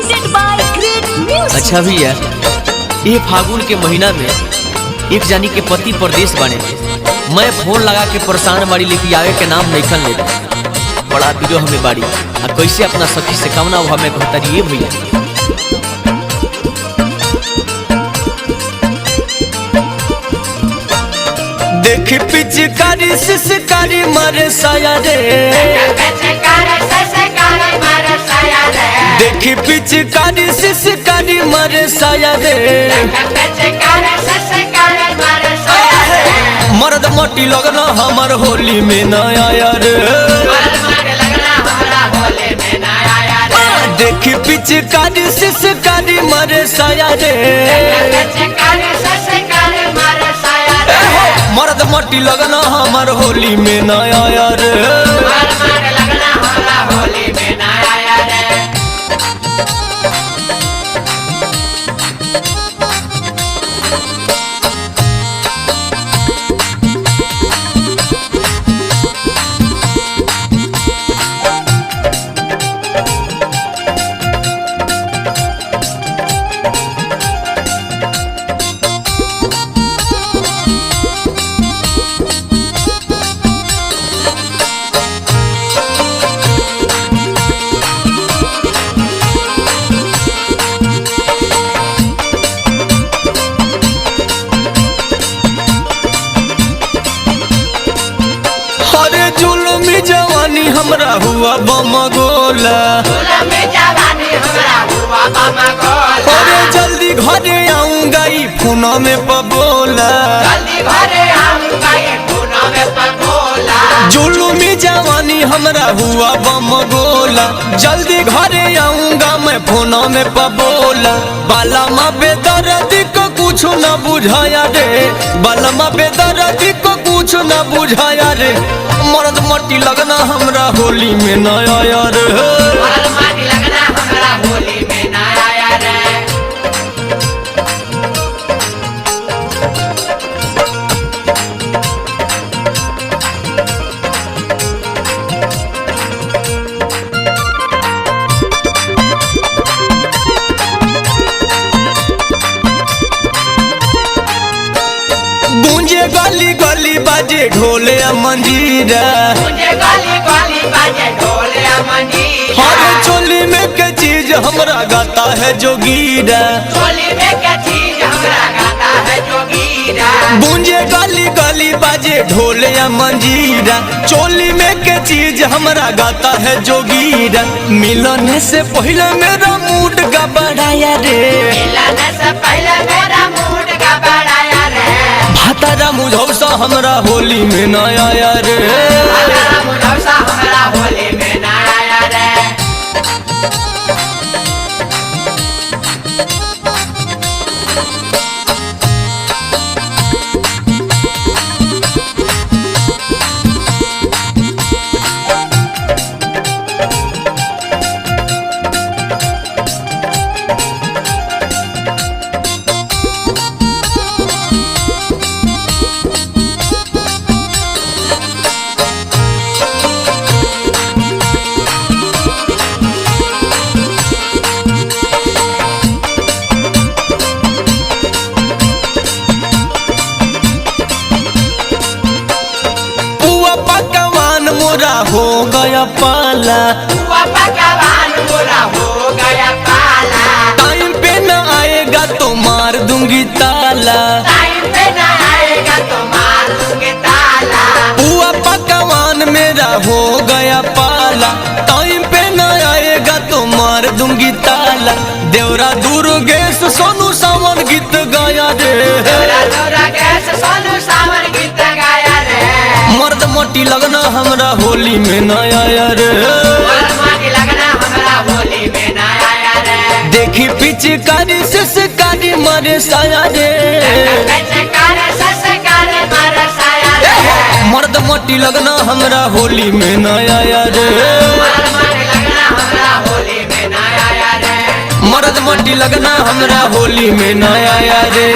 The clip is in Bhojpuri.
presented by Great Music। अच्छा भैया, ये फागुन के महीना में एक जानी के पति परदेश बने, मैं फोन लगा के परेशान बाड़ी लेके आवे के नाम नहीं खन ले। बड़ा वीडियो हमें बाड़ी आ कैसे अपना सखी से कमना वो हमें कहतरिए भैया। देखी पिचकारी सिसकारी मारे साया रे, देखी पिचकारी सिसकारी मारे साया रे, मर्द मोटी लगना हमार होली में न आया रे। देखी पिचकारी सिसकारी मारे साया रे, मर्द मोटी लगना हमार होली में न आया रे। जुल्मी जवानी हमरा हुआ बमगोला, अरे जल्दी घरे आऊंगा ई फोन में पबोला। जुल्मी जवानी हमरा हुआ बमगोला, जल्दी घरे आऊंगा मैं फोन में पबोला। बालामा बेदर्दी को कुछ न बुझाया रे, बालामा बेदर्दी को कुछ न बुझाया रे। मर्द मट्टी लगना हमरा होली में न आया रे। गूंजे गली गली बाजे ढोले मंजीरा, हर चोली में के चीज हमरा गाता है जोगीरा। गूंजे गली गली बाजे ढोले मंजीरा, चोली में के चीज हमरा गाता है जोगीरा। मिलने से पहले मेरा मूड का बढ़ाया रे, भातारा मुझौसा हमरा होली में न आया रे। मोरा हो गया पाला, टाइम पे न आएगा तो मार दूंगी ताला। पुआ पकवान मेरा हो गया पाला, टाइम पे न आएगा तो मार दूंगी ताला। देवरा दुर्गेश सोनू सावन गीत गाया रे, मर्द मोटी लगना हमरा होली में न आया रे। देखी पिचकारी सिसकारी मारे साया रे, मर्द मोटी लगना हमरा होली में न आया रे। मर्द मोटी लगना हमरा होली में न आया रे।